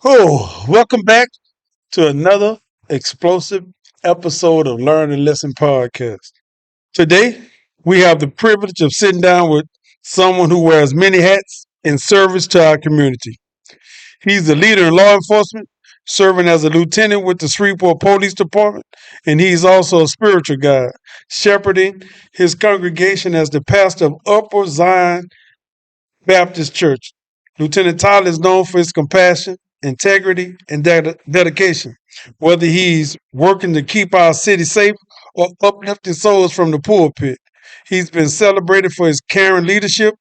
Oh, welcome back to another explosive episode of Learn and Listen podcast. Today, we have the privilege of sitting down with someone who wears many hats in service to our community. He's the leader in law enforcement, serving as a lieutenant with the Shreveport Police Department, and he's also a spiritual guide, shepherding his congregation as the pastor of Upper Zion Baptist Church. Lieutenant Tyler is known for his compassion, integrity, and dedication. Whether he's working to keep our city safe or uplifting souls from the pulpit, he's been celebrated for his caring leadership,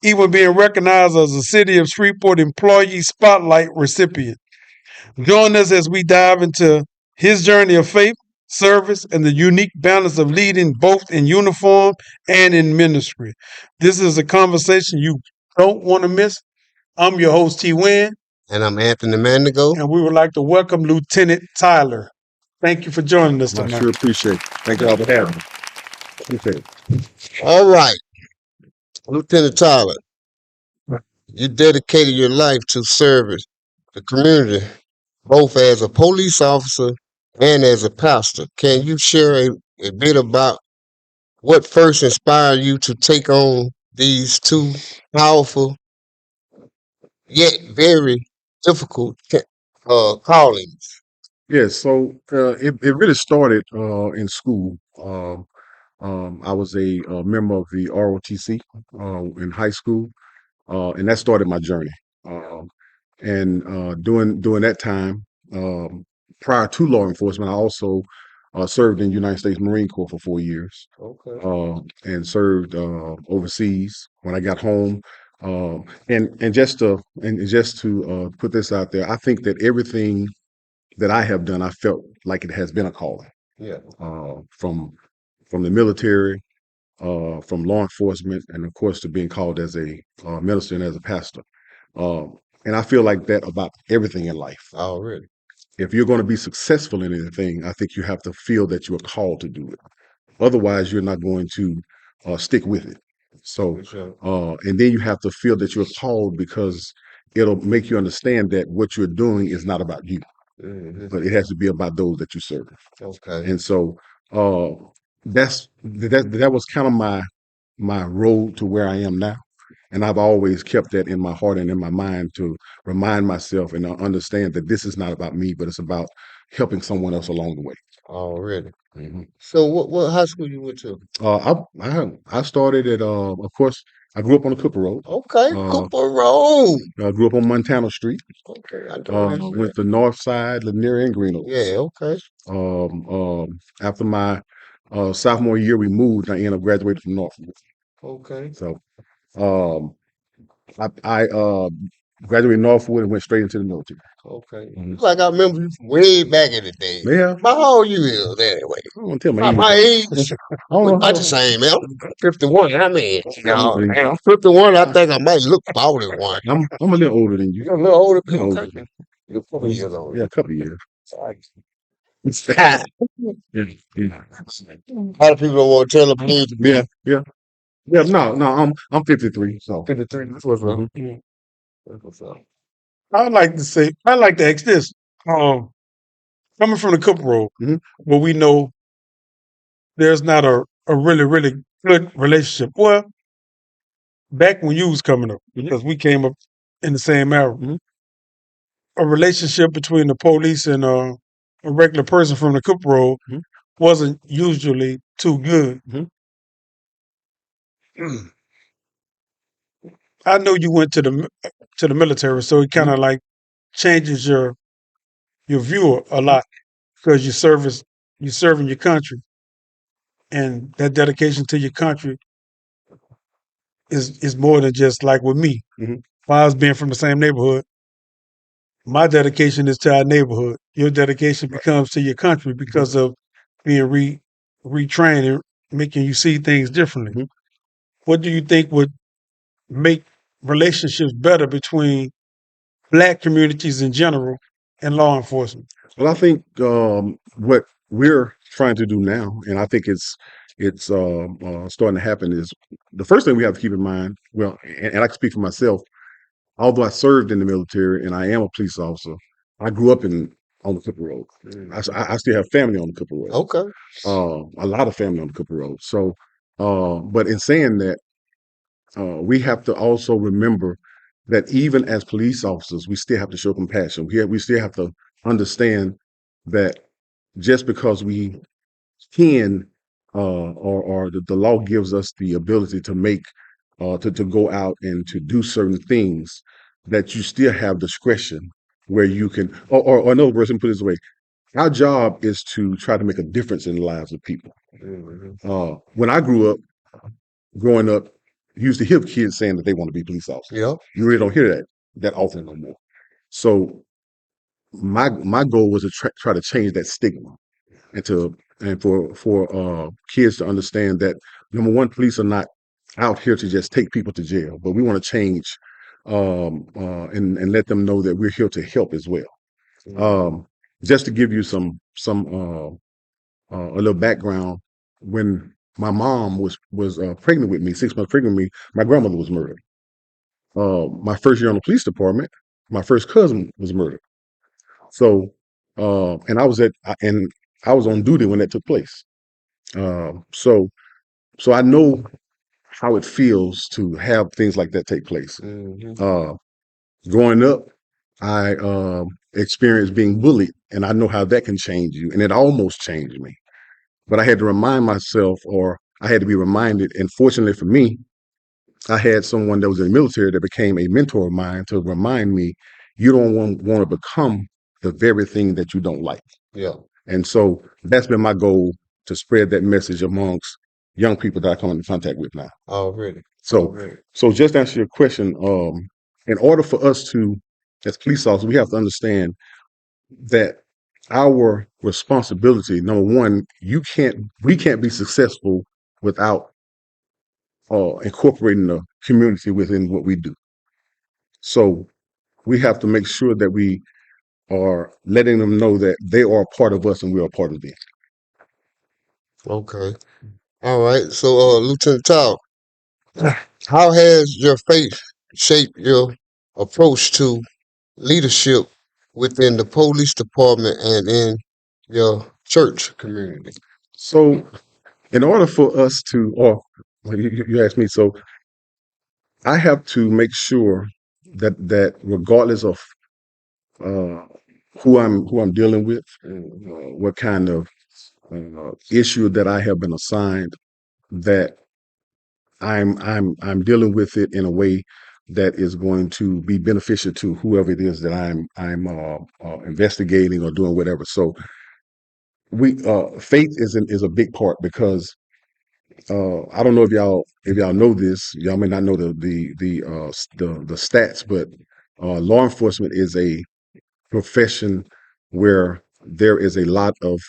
even being recognized as a City of Shreveport Employee Spotlight recipient. Join us as we dive into his journey of faith, service, and the unique balance of leading both in uniform and in ministry. This is a conversation you don't want to miss. I'm your host, Winn, And I'm Anthony Mandigo. and we would like to welcome Lieutenant Tyler. Thank you for joining us I tonight. sure appreciate it. Thank y'all for having me. Appreciate it. All right, Lieutenant Tyler, you dedicated your life to service the community, both as a police officer and as a pastor. Can you share a bit about what first inspired you to take on these two powerful yet very difficult callings? Yeah, so it really started in school. I was a member of the ROTC in high school, and that started my journey. Um, and during that time, um, prior to law enforcement, I also served in the United States Marine Corps for 4 years, Okay. and served overseas. When I got home, and just to put this out there, I think that everything that I have done, I felt like it has been a calling, Yeah. from the military, from law enforcement, and of course to being called as a minister and as a pastor. And I feel like that about everything in life. Already. If you're going to be successful in anything, I think you have to feel that you are called to do it. Otherwise, you're not going to stick with it. So, For sure. and then you have to feel that you're called because it'll make you understand that what you're doing is not about you, Mhm. but it has to be about those that you serve. Okay. And so, uh, that was kind of my road to where I am now. And I've always kept that in my heart and in my mind to remind myself and understand that this is not about me, but it's about helping someone else along the way. Already. Mhm. So what high school you went to? I started at of course I grew up on the Cooper Road. Okay, Uh, Cooper Road. I grew up on Montana Street. Okay, I know that Went to North Side, Lanier, and Green Oaks. Yeah, okay. After my sophomore year, we moved. And I ended up graduating from Norfolk. Okay. So um, I graduated Northwood and went straight into the military. Okay. Mhm. Like I remember you from way back in the day. Yeah, About how old you is anyway? I don't want to tell my About age. my age. I don't We know about how. the same, man. I'm 51. I mean, I'm, man, I'm 51. I think I might look 41. I'm a little older than you. You're a little older. A little older. Okay. You're 4 years older. Yeah, a couple of years. A Yeah, yeah, lot of people don't want to tell them age. yeah, yeah. Yeah, no, I'm 53. So 53. That's what's up. mhm. That's what's up. I'd like to ask this. Um, Coming from the Cooper Road, Mhm. where we know there's not a really, really good relationship. Well, back when you was coming up, because we came up in the same era, Mhm. a relationship between the police and a regular person from the Cooper Road Mhm. wasn't usually too good. Mhm. I know you went to the military, so it kind Mhm. of like changes your view a lot because you serving your country, and that dedication to your country is more than just like with me. Mhm. If I was being from the same neighborhood, my dedication is to our neighborhood. Your dedication becomes to your country because of being retrained and making you see things differently. Mhm. What do you think would make relationships better between black communities in general and law enforcement? Well, I think what we're trying to do now, and I think it's starting to happen, is the first thing we have to keep in mind. Well, and I can speak for myself. although I served in the military and I am a police officer, I grew up on the Cooper Road. I still have family on the Cooper Road. Okay. A lot of family on the Cooper Road. So, but in saying that, we have to also remember that even as police officers, we still have to show compassion. We still have to understand that just because we can, or the law gives us the ability to make, to go out and to do certain things, that you still have discretion where you can, or another person put it this way, our job is to try to make a difference in the lives of people. When I growing up, you used to hear kids saying that they want to be police officers. Yeah. You really don't hear that often no more. So my goal was to try to change that stigma and for kids to understand that, number one, police are not out here to just take people to jail, but we want to change, and let them know that we're here to help as well. Just to give you some a little background, when my mom was pregnant with me, 6 months pregnant with me, my grandmother was murdered. My first year on the police department, my first cousin was murdered. So, and I was on duty when that took place. So I know how it feels to have things like that take place. Growing up, I experienced being bullied, and I know how that can change you, and it almost changed me. But I had to remind myself, or I had to be reminded. And fortunately for me, I had someone that was in the military that became a mentor of mine to remind me, you don't want to become the very thing that you don't like. Yeah. And so that's been my goal, to spread that message amongst young people that I come into contact with now. Already. So just to answer your question, in order for us to, as police officers, we have to understand that our responsibility, number one, we can't be successful without incorporating the community within what we do. So we have to make sure that we are letting them know that they are a part of us and we are a part of them. Okay. All right. So, Lieutenant Tal, how has your faith shaped your approach to leadership within the police department and in your church community? So in order for us to, or well, you asked me, so I have to make sure that regardless of who I'm dealing with, what kind of issue that I have been assigned, that I'm dealing with it in a way that is going to be beneficial to whoever it is that I'm investigating or doing whatever. So we faith is a big part, because I don't know if y'all know this. Y'all may not know the stats, but law enforcement is a profession where there is a lot of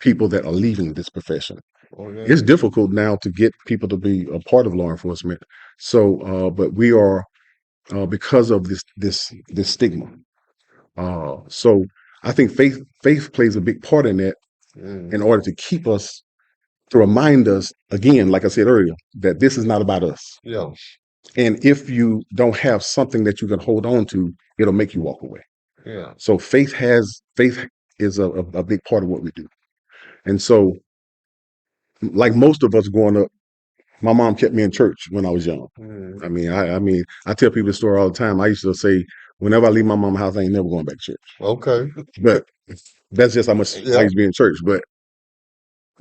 people that are leaving this profession. It's difficult now to get people to be a part of law enforcement. So, but we are, because of this stigma. So I think faith plays a big part in that, in order to keep us, to remind us again, like I said earlier, that this is not about us. Yeah. And if you don't have something that you can hold on to, it'll make you walk away. Yeah. So faith is a big part of what we do. And so, like most of us growing up, my mom kept me in church when I was young. I mean, I tell people this story all the time. I used to say, whenever I leave my mom's house, I ain't never going back to church. Okay. But that's just how much I Yeah. used to be in church. But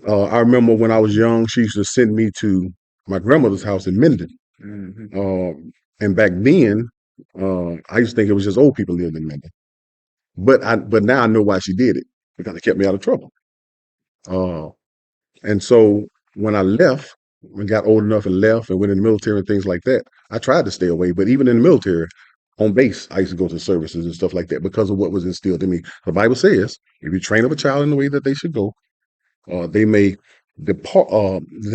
I remember when I was young, she used to send me to my grandmother's house in Minden. And back then, I used to think it was just old people living in Minden. But now I know why she did it, because it kept me out of trouble. And so when I left, and got old enough and left and went in the military and things like that, I tried to stay away. But even in the military, on base, I used to go to services and stuff like that because of what was instilled in me. The Bible says, if you train up a child in the way that they should go, they may depart,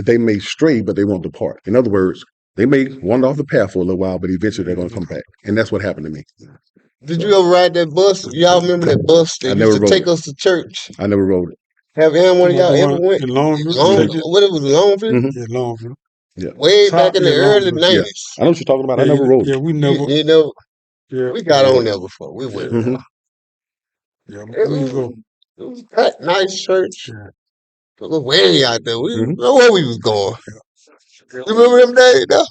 they may stray, but they won't depart. In other words, they may wander off the path for a little while, but eventually they're going to come back. And that's what happened to me. Did you ever ride that bus? Y'all remember that bus that used to take us to church? I never rode it. Have anyone of y'all ever went? in Longview? What it was, Longview? Yeah, Longview. Yeah. way back Top in the yeah, long early ago. Yeah. '90s. I know what you're talking about. I Yeah, never rode yeah, it. we never. You know, Yeah, we got Yeah. on there before. We went yeah, there. Hmm. yeah. It We can was, go. it was that nice church. Yeah, It was way out there. We Hmm. didn't know where we was going. yeah, You remember them days? Though?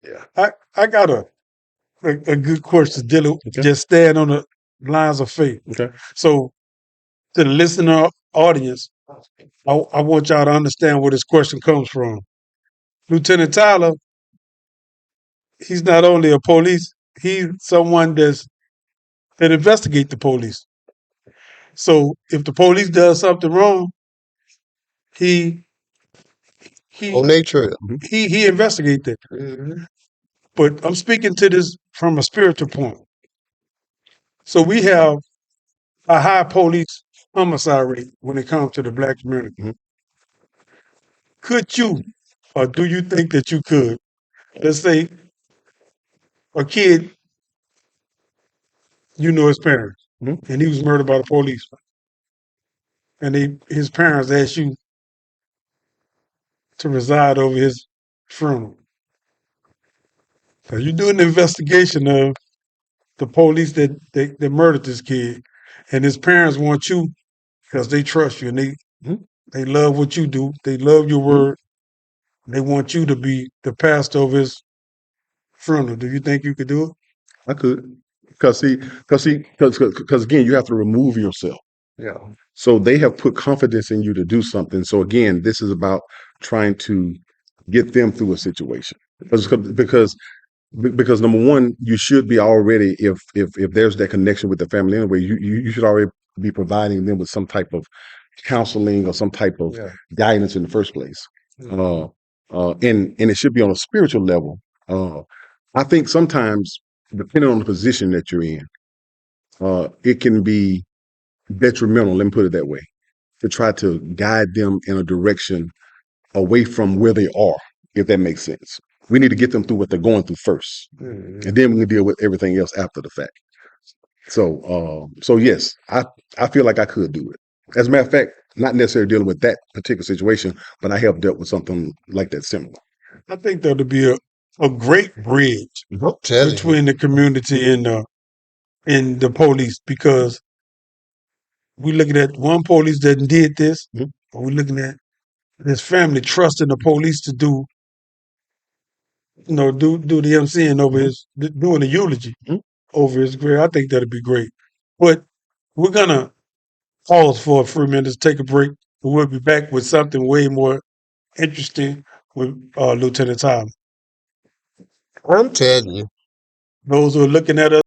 yeah. Yeah. I got a good question dealing Okay. just staying on the lines of faith. Okay. So to the listener audience, I want y'all to understand where this question comes from. Lieutenant Tyler, he's not only a police, he's someone that investigate the police. So if the police does something wrong, he On he their trail. Hmm. he investigate that. Mm-hmm. But I'm speaking to this from a spiritual point. So we have a high police homicide rate when it comes to the black community. Mhm. Could you, or do you think that you could, let's say a kid, you know his parents, Mhm. and he was murdered by the police, and his parents asked you to reside over his funeral. So you're doing an investigation of the police that murdered this kid, and his parents want you because they trust you and Mhm. they love what you do. They love your Mhm. word. They want you to be the pastor of his funeral. Do you think you could do it? I could. Because again, you have to remove yourself. Yeah. So they have put confidence in you to do something. So again, this is about trying to get them through a situation. Because because number one, you should be already if there's that connection with the family anyway, you should already be providing them with some type of counseling or some type of Yeah. guidance in the first place. Mhm. And it should be on a spiritual level. I think sometimes, depending on the position that you're in, it can be detrimental. Let me put it that way, to try to guide them in a direction away from where they are, if that makes sense. We need to get them through what they're going through first, Mhm. and then we can deal with everything else after the fact. So yes, I feel like I could do it. As a matter of fact, not necessarily dealing with that particular situation, but I have dealt with something like that similar. I think that would be a great bridge I'm telling you. between the community and the police because we're looking at one police that did this, Mhm. but we're looking at his family trusting the police to do the emceeing over Mhm. doing the eulogy Mhm. over his grave. I think that'd be great. But we're gonna pause for a few minutes, take a break, and we'll be back with something way more interesting with Lieutenant Tyler. I'm telling you. Those who are looking at us